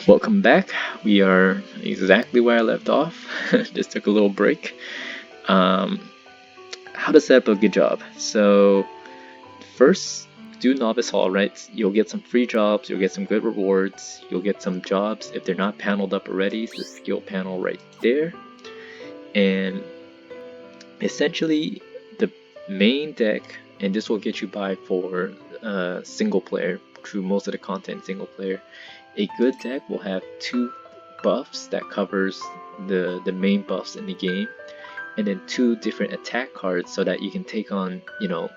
Welcome back. We are exactly where I left off. Just took a little break. Um, how to set up a good job. So first, do Novice Hall, right? You'll get some free jobs, you'll get some good rewards, you'll get some jobs if they're not paneled up already. It's the skill panel right there. And essentially the main deck, and this will get you by for single player, through most of the content single player. A good deck will have 2 buffs that covers the main buffs in the game, and then 2 different attack cards so that you can take on,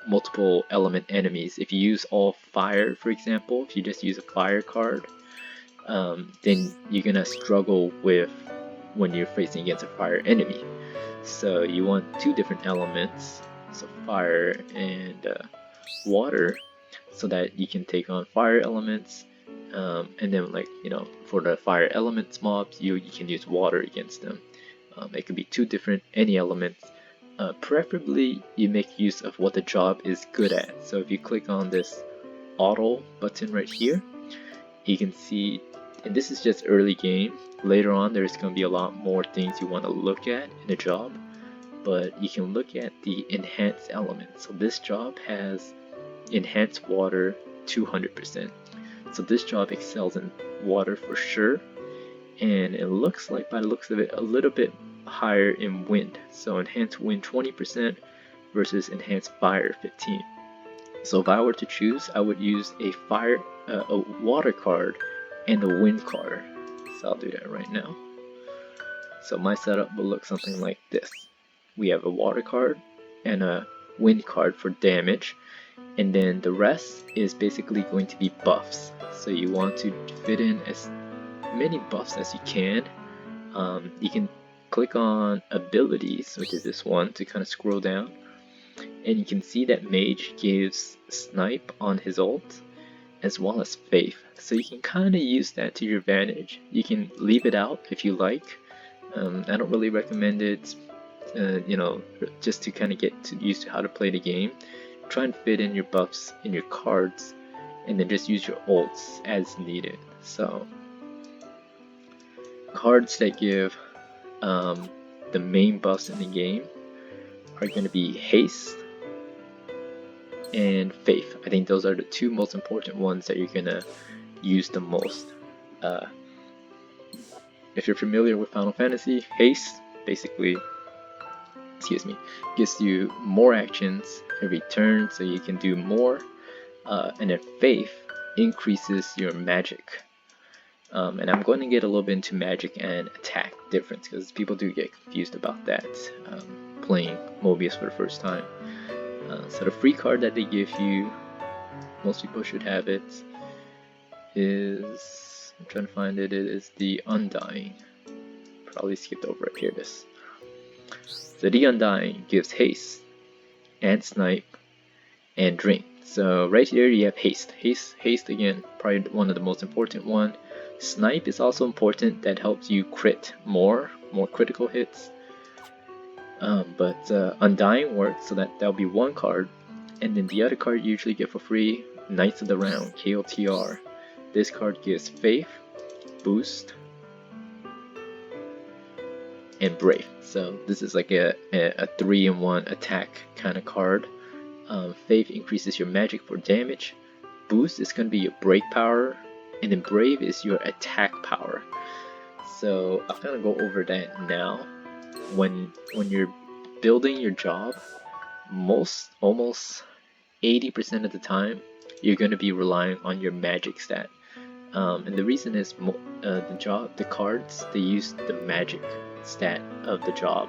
multiple element enemies. If you use all fire, for example, if you just use a fire card, then you're gonna struggle with when you're facing against a fire enemy. So you want 2 different elements, so fire and water, so that you can take on fire elements. And then, for the fire elements mobs, you can use water against them. It could be 2 different any elements. Preferably, you make use of what the job is good at. So if you click on this auto button right here, you can see, and this is just early game. Later on, there's going to be a lot more things you want to look at in a job, but you can look at the enhanced elements. So this job has enhanced water 200%. So this job excels in water for sure, and it looks like, by the looks of it, a little bit higher in wind. So enhanced wind 20% versus enhanced fire 15. So if I were to choose, I would use a water card and a wind card. So I'll do that right now. So my setup will look something like this. We have a water card and a wind card for damage, and then the rest is basically going to be buffs. So you want to fit in as many buffs as you can. You can click on abilities, which is this one, to kind of scroll down, and you can see that Mage gives Snipe on his ult as well as Faith. So you can kind of use that to your advantage. You can leave it out if you like. I don't really recommend it, just to kind of get used to how to play the game. Try and fit in your buffs in your cards, and then just use your ults as needed. So cards that give the main buffs in the game are going to be Haste and Faith. I think those are the 2 most important ones that you're going to use the most. If you're familiar with Final Fantasy, Haste basically gives you more actions every turn, so you can do more, and then Faith increases your magic. And I'm going to get a little bit into magic and attack difference, because people do get confused about that playing Mobius for the first time. So the free card that they give you, most people should have it, is, I'm trying to find it, it is the Undying. Probably skipped over it, here it is. So the Undying gives haste and snipe and drink. So right here you have haste. Haste again, probably one of the most important one. Snipe is also important. That helps you crit more critical hits. But Undying works, so that'll be 1 card, and then the other card you usually get for free, Knights of the Round, KOTR. This card gives Faith, Boost, and Brave. So this is like a 3-in-1 attack kind of card. Faith increases your magic for damage. Boost is going to be your break power, and then Brave is your attack power. So I'm gonna go over that now. When you're building your job, almost 80% of the time you're going to be relying on your magic stat. And the reason is the cards, they use the magic stat of the job.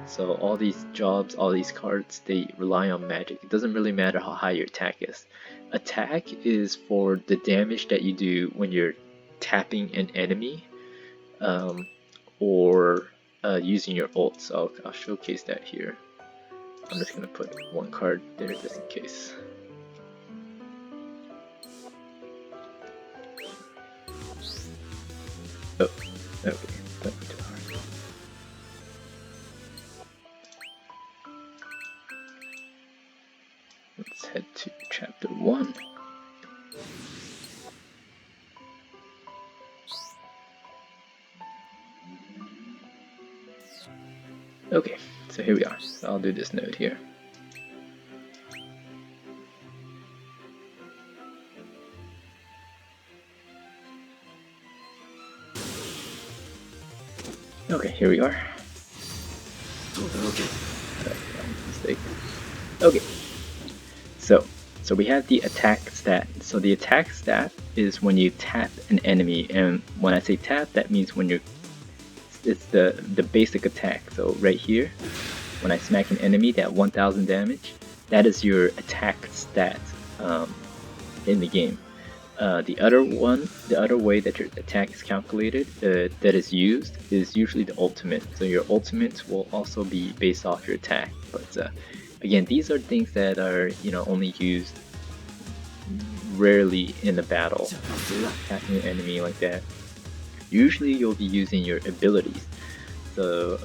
So all these jobs, all these cards, they rely on magic. It doesn't really matter how high your attack is. Attack is for the damage that you do when you're tapping an enemy, or using your ult. So I'll showcase that here. I'm just gonna put 1 card there just in case. Oh, okay. Let's head to chapter 1. Okay, so here we are. So I'll do this node here. Okay, here we are. Mistake. Okay, so we have the attack stat. So the attack stat is when you tap an enemy, and when I say tap, that means when it's the basic attack. So right here, when I smack an enemy, that 1000 damage, that is your attack stat in the game. The other way that your attack is calculated, that is used, is usually the ultimate. So your ultimate will also be based off your attack. But again, these are things that are only used rarely in the battle. Attacking an enemy like that. Usually you'll be using your abilities. So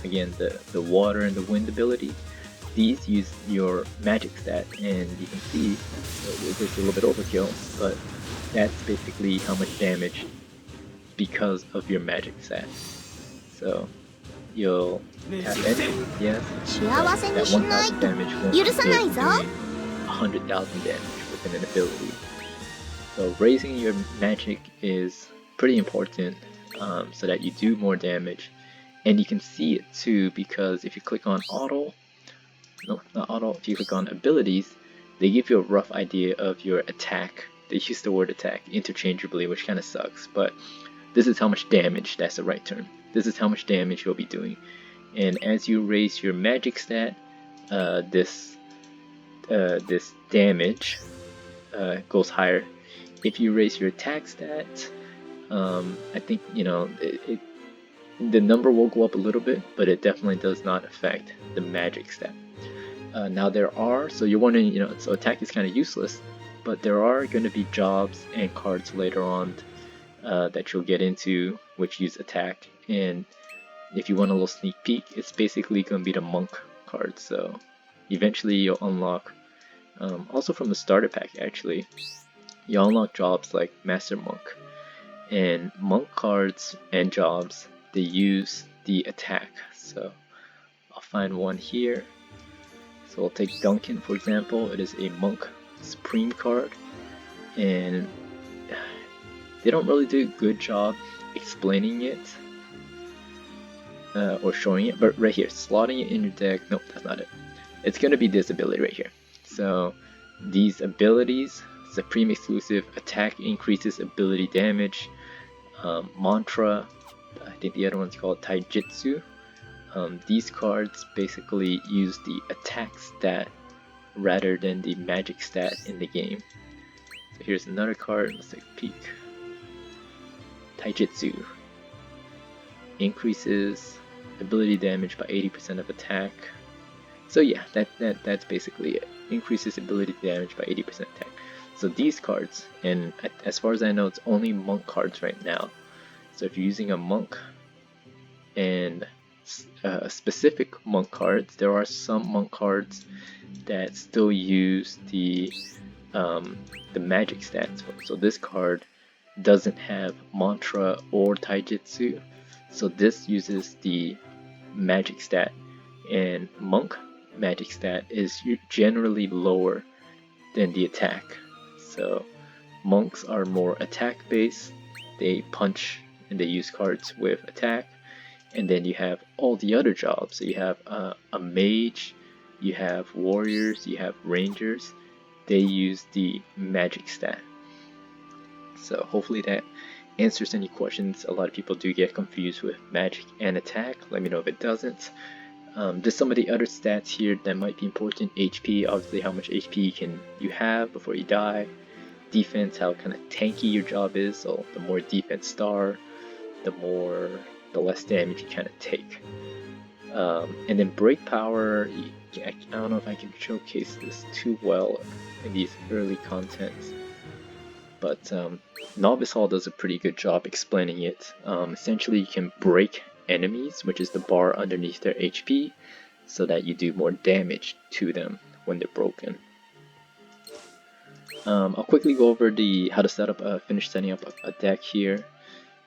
again, the water and the wind ability. These use your magic stat, and you can see it's a little bit overkill, but that's basically how much damage because of your magic stat. So you'll tap in, yes, that 1000 damage won't be doing 100,000 damage within an ability. So raising your magic is pretty important so that you do more damage, and you can see it too because if you click on auto, no, not auto, if you click on abilities, they give you a rough idea of your attack. They use the word attack interchangeably, which kind of sucks, but this is how much damage, that's the right term. This is how much damage you'll be doing. And as you raise your magic stat, this damage goes higher. If you raise your attack stat, I think, the number will go up a little bit, but it definitely does not affect the magic stat. Now there are, so you're wondering, so attack is kind of useless, but there are going to be jobs and cards later on that you'll get into which use attack, and if you want a little sneak peek, it's basically going to be the monk card. So eventually you'll unlock, also from the starter pack actually, you'll unlock jobs like Master Monk, and monk cards and jobs, they use the attack. So I'll find one here. So we'll take Duncan for example. It is a monk supreme card, and they don't really do a good job explaining it or showing it, but right here, slotting it in your deck, nope, that's not it. It's going to be this ability right here. So these abilities, supreme exclusive, attack increases ability damage, mantra, I think the other one's called taijutsu. These cards basically use the attack stat rather than the magic stat in the game. So here's another card, let's take a peek. Taijutsu increases ability damage by 80% of attack. So yeah, that's basically it. Increases ability damage by 80% attack. So these cards, and as far as I know, it's only monk cards right now. So if you're using a monk and specific monk cards, there are some monk cards that still use the magic stats. So this card doesn't have mantra or taijutsu, so this uses the magic stat, and monk magic stat is generally lower than the attack. So monks are more attack based, they punch and they use cards with attack, and then you have all the other jobs. So you have a mage, you have warriors, you have rangers, they use the magic stat. So hopefully that answers any questions. A lot of people do get confused with magic and attack. Let me know if it doesn't. Just some of the other stats here that might be important. HP, obviously how much HP can you have before you die. Defense, how kind of tanky your job is. So the more defense star, the less damage you kind of take. And then break power, I don't know if I can showcase this too well in these early contents, but Novice Hall does a pretty good job explaining it. Essentially you can break enemies, which is the bar underneath their HP, so that you do more damage to them when they're broken. I'll quickly go over how to set up finish setting up a deck here.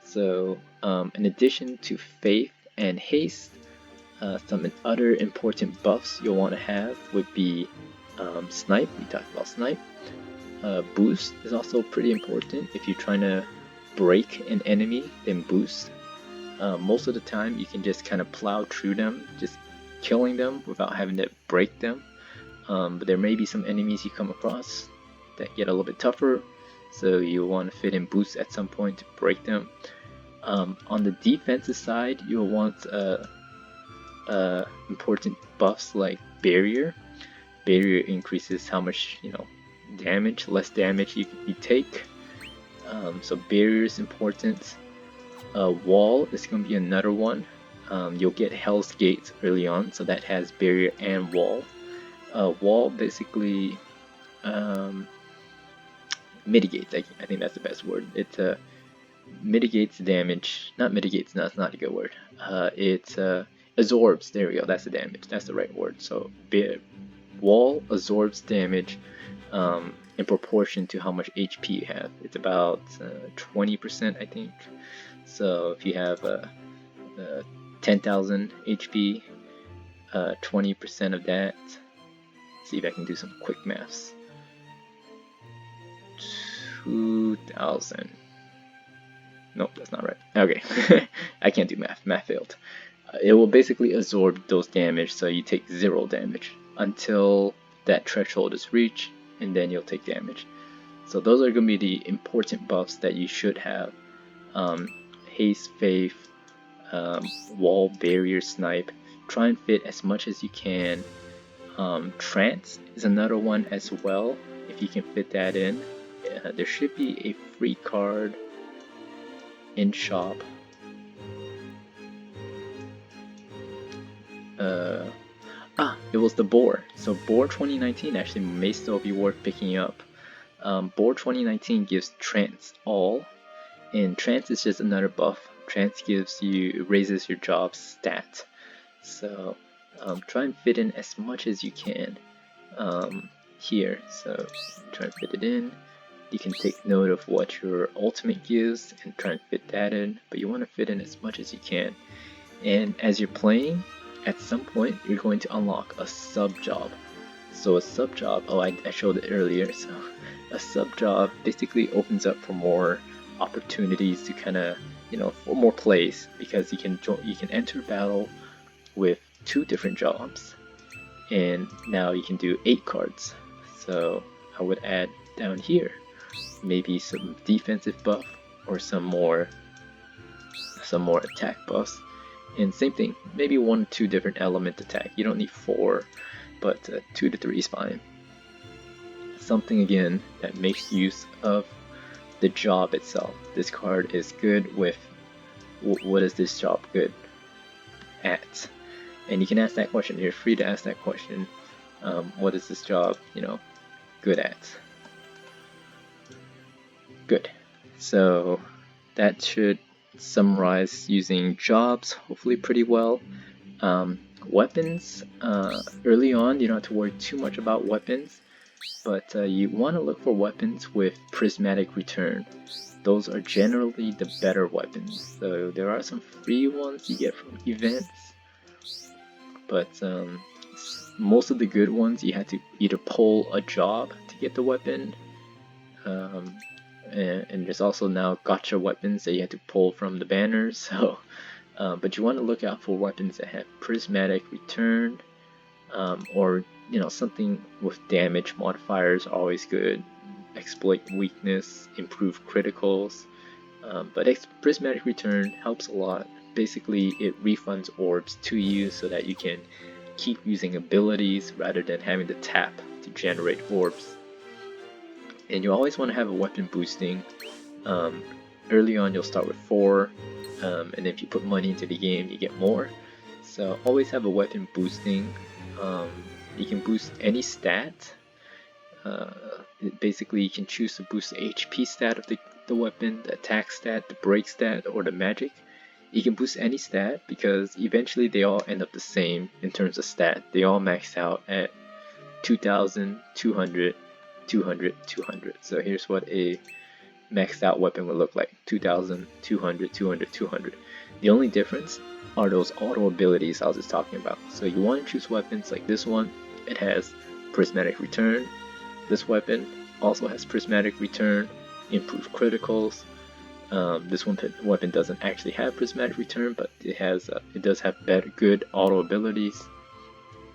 So in addition to Faith and Haste, Some other important buffs you'll want to have would be Snipe. We talked about Snipe. Boost is also pretty important. If you're trying to break an enemy, then Boost. Most of the time you can just kind of plow through them, just killing them without having to break them. But there may be some enemies you come across that get a little bit tougher, so you'll want to fit in Boost at some point to break them. On the defensive side, you'll want important buffs like Barrier. Barrier increases how much damage, less damage you take. So Barrier is important. Wall is going to be another one. You'll get Hell's Gates early on, so that has Barrier and Wall. Wall basically mitigates. I think that's the best word. It mitigates damage. Not mitigates. No, that's not a good word. It absorbs. There we go. That's the damage. That's the right word. So Wall absorbs damage in proportion to how much HP you have. It's about 20%, I think. So if you have 10,000 HP, 20% of that. See if I can do some quick maths. 2,000. Nope, that's not right. Okay, I can't do math. Math failed. It will basically absorb those damage, so you take 0 damage until that threshold is reached, and then you'll take damage. So those are going to be the important buffs that you should have. Haste, Faith, Wall, Barrier, Snipe. Try and fit as much as you can. Trance is another one as well, if you can fit that in. There should be a free card in shop. It was the Boar. So Boar 2019 actually may still be worth picking up. Boar 2019 gives Trance all, and Trance is just another buff. Trance raises your job stat. So try and fit in as much as you can here. So try and fit it in. You can take note of what your ultimate gives and try and fit that in, but you want to fit in as much as you can. And as you're playing, at some point you're going to unlock a sub-job. So a sub-job, I showed it earlier, so a sub-job basically opens up for more opportunities to kind of, for more plays, because you can enter battle with 2 different jobs, and now you can do 8 cards. So I would add down here maybe some defensive buff or some more attack buffs, and same thing, maybe 1 or 2 different element attack. You don't need 4, but 2 to 3 is fine. Something again that makes use of the job itself. This card is good with what is this job good at? And you can ask that question. You're free to ask that question. What is this job, good at? Good. So that should summarize using jobs hopefully pretty well. Weapons, early on you don't have to worry too much about weapons, but you want to look for weapons with prismatic return. Those are generally the better weapons. So there are some free ones you get from events, but most of the good ones you have to either pull a job to get the weapon, and there's also now gotcha weapons that you have to pull from the banners. So but you want to look out for weapons that have prismatic return, or something with damage modifiers are always good. Exploit weakness, improve criticals, but prismatic return helps a lot. Basically it refunds orbs to you so that you can keep using abilities rather than having to tap to generate orbs. And you always want to have a weapon boosting. Early on you'll start with 4, and if you put money into the game you get more. So always have a weapon boosting. You can boost any stat. Basically you can choose to boost the HP stat of the weapon, the attack stat, the break stat, or the magic. You can boost any stat because eventually they all end up the same in terms of stat. They all max out at 2,000, 200, 200, 200. So here's what a maxed out weapon would look like: 2000, 200, 200, 200. The only difference are those auto abilities I was just talking about. So you want to choose weapons like this one. It has prismatic return. This weapon also has prismatic return, improved criticals. This weapon doesn't actually have prismatic return, but it does have good auto abilities.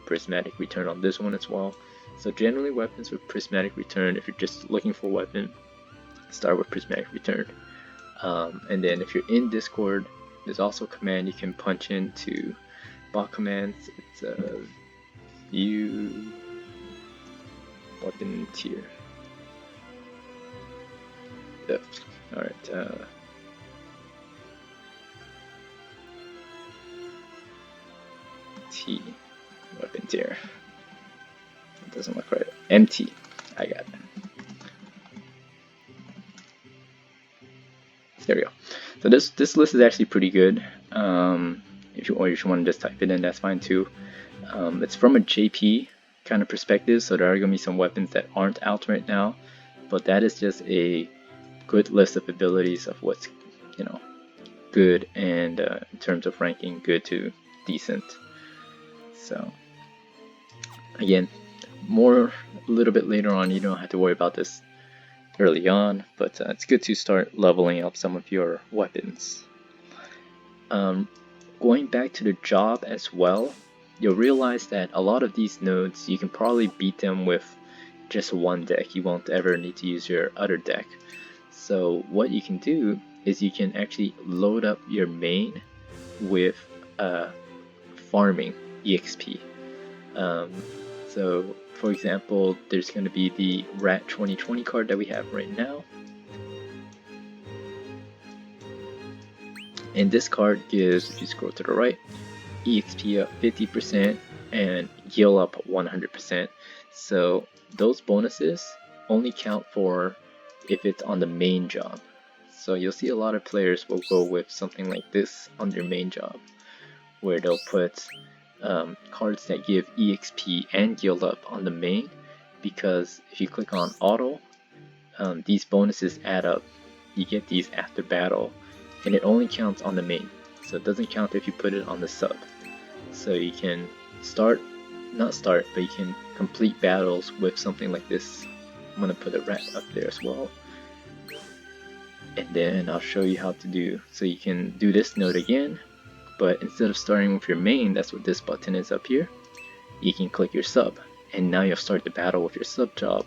Prismatic return on this one as well. So generally weapons with prismatic return, if you're just looking for a weapon, start with prismatic return. And then if you're in Discord, there's also a command you can punch into bot commands. It's view weapon tier. Alright, T weapon tier. It doesn't look right. MT. I got it. There we go. So this list is actually pretty good. If you want to just type it in, that's fine too. It's from a JP kind of perspective, so there are going to be some weapons that aren't out right now, but that is just a good list of abilities of what's, you know, good, and in terms of ranking, good to decent. So again, more a little bit later on. You don't have to worry about this early on, but it's good to start leveling up some of your weapons. Going back to the job as well, you'll realize that a lot of these nodes, you can probably beat them with just one deck. You won't ever need to use your other deck. So what you can do is you can actually load up your main with farming EXP. So for example, there's going to be the Rat 2020 card that we have right now. And this card gives, if you scroll to the right, EXP up 50% and heal up 100%. So those bonuses only count for if it's on the main job. So you'll see a lot of players will go with something like this on their main job, where they'll put cards that give EXP and heal up on the main, because if you click on auto, these bonuses add up. You get these after battle, and it only counts on the main, so it doesn't count if you put it on the sub. So you can but you can complete battles with something like this. I'm gonna put a rat up there as well, and then I'll show you how to do. So you can do this node again, but instead of starting with your main, that's what this button is up here, you can click your sub, and now you'll start the battle with your sub job,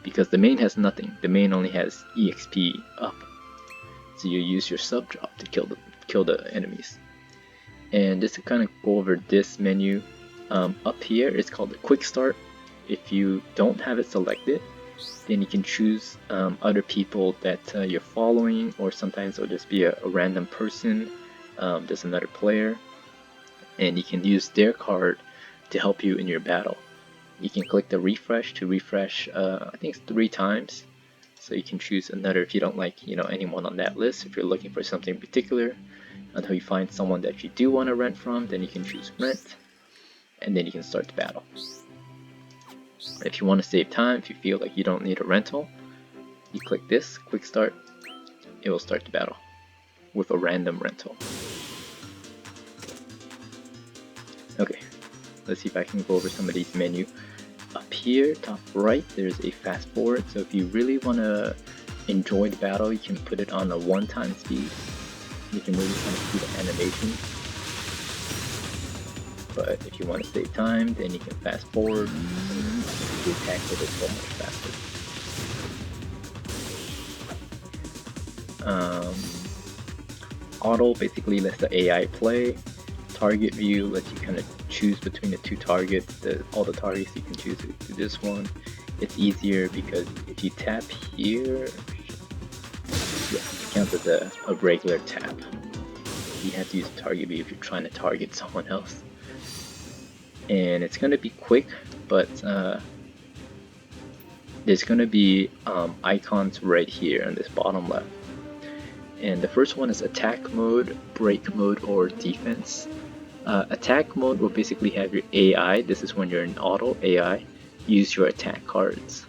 because the main has nothing. The main only has EXP up, so you use your sub job to kill the enemies. And just to kind of go over this menu, up here it's called the quick start. If you don't have it selected, then you can choose other people that you're following, or sometimes it'll just be a random person, just another player, and you can use their card to help you in your battle. You can click the refresh to refresh, I think it's 3 times. So you can choose another if you don't like, anyone on that list. If you're looking for something in particular, until you find someone that you do want to rent from, then you can choose rent, and then you can start the battle. If you want to save time, if you feel like you don't need a rental, you click this quick start. It will start the battle with a random rental. Okay, let's see if I can go over some of these menu. Up here, top right, there's a fast forward. So if you really want to enjoy the battle, you can put it on a 1x speed. You can really kind of see the animation. But if you want to save time, then you can fast forward. The attack will go much faster. Auto basically lets the AI play. Target view lets you kind of choose between the 2 targets. All the targets you can choose to do this one. It's easier because if you tap here, it counts as a regular tap. You have to use target view if you're trying to target someone else. And it's going to be quick, but there's going to be icons right here on this bottom left. And the first one is attack mode, break mode, or defense. Attack mode will basically have your AI. This is when you're in auto AI. Use your attack cards.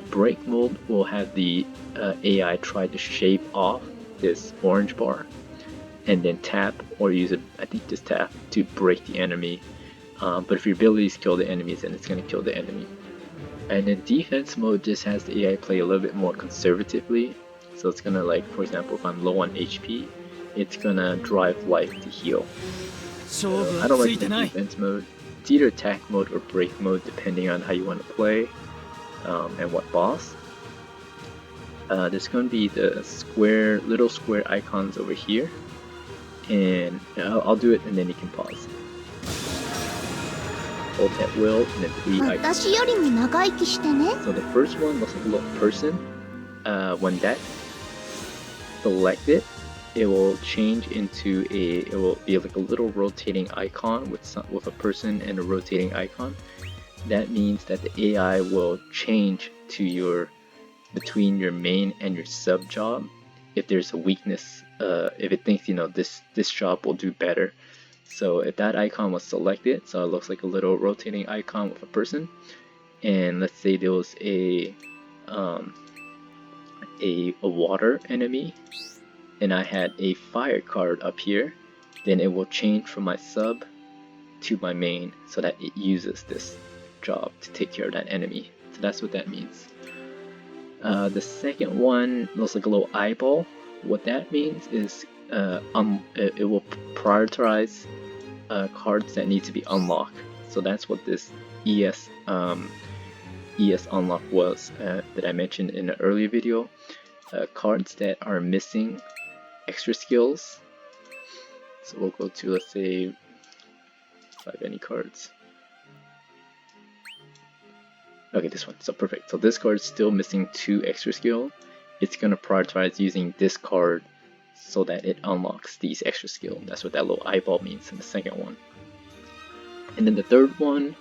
Break mode will have the AI try to shave off this orange bar, and then tap or use it, I think just tap, to break the enemy. But if your abilities kill the enemies, then it's going to kill the enemy. And then defense mode just has the AI play a little bit more conservatively. So it's going to, like, for example, if I'm low on HP, it's going to drive life to heal. I don't recommend defense mode. It's either attack mode or break mode depending on how you want to play and what boss. There's going to be the little square icons over here, and I'll do it and then you can pause. Hold at will and then 3 icons. So the first one looks like a little person. When that's selected, it will change into it will be like a little rotating icon with a person and a rotating icon. That means that the AI will change to between your main and your sub job if there's a weakness, if it thinks, you know, this job will do better. So if that icon was selected, so it looks like a little rotating icon with a person, and let's say there was a water enemy and I had a fire card up here, then it will change from my sub to my main so that it uses this job to take care of that enemy. So that's what that means. The second one looks like a little eyeball. What that means is it will prioritize cards that need to be unlocked. So that's what this ES unlock was that I mentioned in an earlier video. Cards that are missing extra skills. So we'll go to, let's say, 5 any cards. Okay, this one. So perfect. So this card is still missing 2 extra skill. It's gonna prioritize using this card so that it unlocks these extra skill. That's what that little eyeball means in the second one. And then the third one,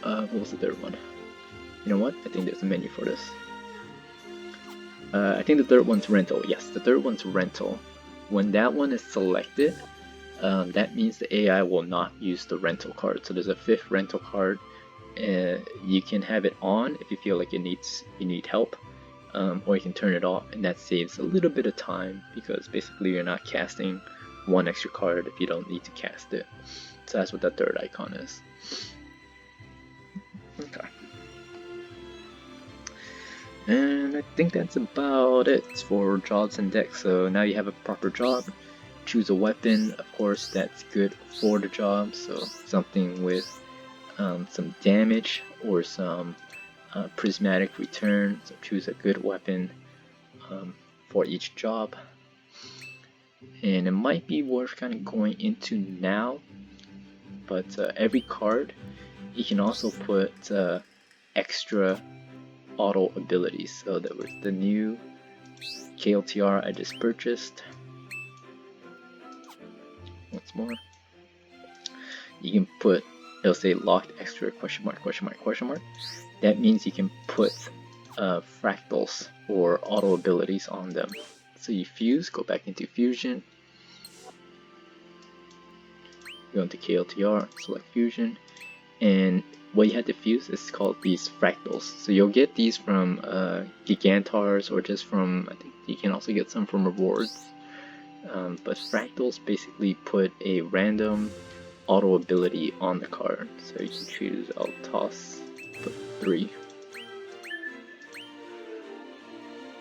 what was the third one? You know what? I think there's a menu for this. I think the third one's rental. Yes, the third one's rental. When that one is selected, that means the AI will not use the rental card. So there's a 5th rental card. You can have it on if you feel like you need help, or you can turn it off, and that saves a little bit of time because basically you're not casting 1 extra card if you don't need to cast it. So that's what that third icon is. Okay. And I think that's about it for jobs and decks. So now you have a proper job. Choose a weapon, of course, that's good for the job. So something with some damage or some prismatic return. So choose a good weapon for each job. And it might be worth kind of going into now, but every card you can also put extra auto abilities. So that was the new KLTR I just purchased. Once more, you can put, it'll say locked extra question mark question mark question mark. That means you can put fractals or auto abilities on them. So you fuse, go back into fusion, go into KLTR, select fusion, and what you have to fuse is called these fractals. So you'll get these from Gigantars or just from, I think you can also get some from rewards. But fractals basically put a random auto ability on the card. So you can choose, I'll toss, put 3.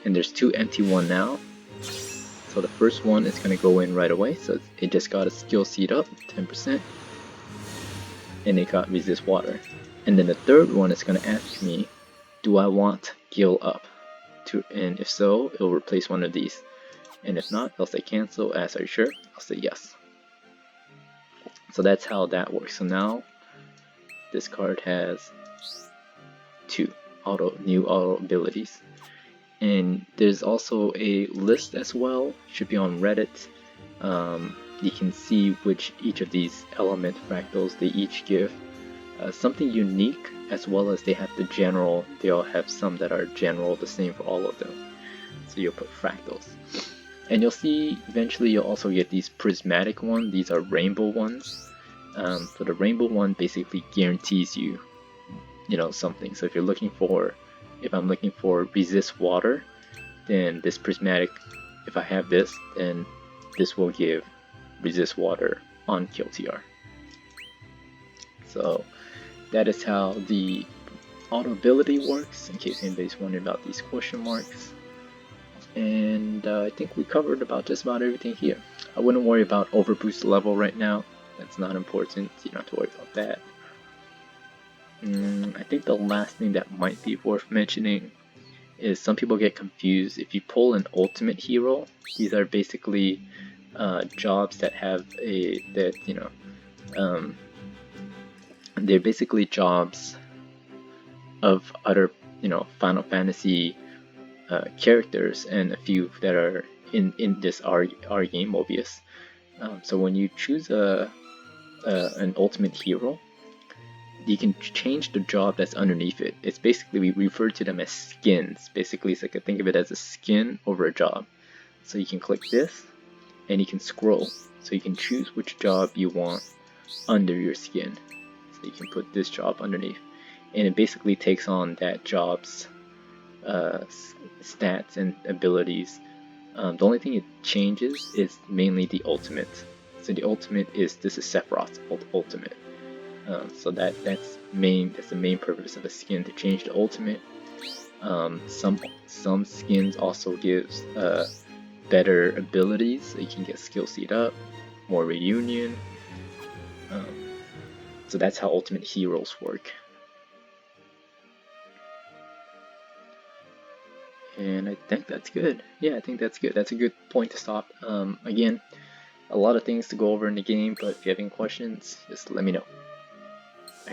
And there's 2 empty one now. So the first one is going to go in right away. So it just got a skill seed up, 10%. And it got resist water. And then the third one is going to ask me, do I want Gil up? And if so, it'll replace one of these. And if not, I'll say cancel. Ask, are you sure? I'll say yes. So that's how that works. So now this card has 2 new auto abilities. And there's also a list as well, should be on Reddit. You can see which each of these element fractals, they each give something unique, as well as they have the general, they all have some that are general, the same for all of them. So you'll put fractals. And you'll see eventually you'll also get these prismatic ones, these are rainbow ones. So the rainbow one basically guarantees you something. So if I'm looking for resist water, then this prismatic, if I have this, then this will give resist water on kill TR. So that is how the auto ability works, in case anybody's wondering about these question marks. And I think we covered just about everything here. I wouldn't worry about overboost level right now. That's not important. You don't have to worry about that. I think the last thing that might be worth mentioning is some people get confused. If you pull an ultimate hero, these are basically jobs that have they're basically jobs of other Final Fantasy characters, and a few that are in this our game, Mobius. So when you choose an ultimate hero, you can change the job that's underneath it. It's basically, we refer to them as skins. Basically, it's like, think of it as a skin over a job. So you can click this, and you can scroll. So you can choose which job you want under your skin. So you can put this job underneath, and it basically takes on that job's stats and abilities. The only thing it changes is mainly the ultimate. So the ultimate is, this is Sephiroth's ultimate. So that's the main purpose of a skin, to change the ultimate. Some skins also gives better abilities, so you can get skill seed up, more reunion. So that's how ultimate heroes work. And I think that's good. Yeah, I think that's good. That's a good point to stop. Again, a lot of things to go over in the game, but if you have any questions, just let me know.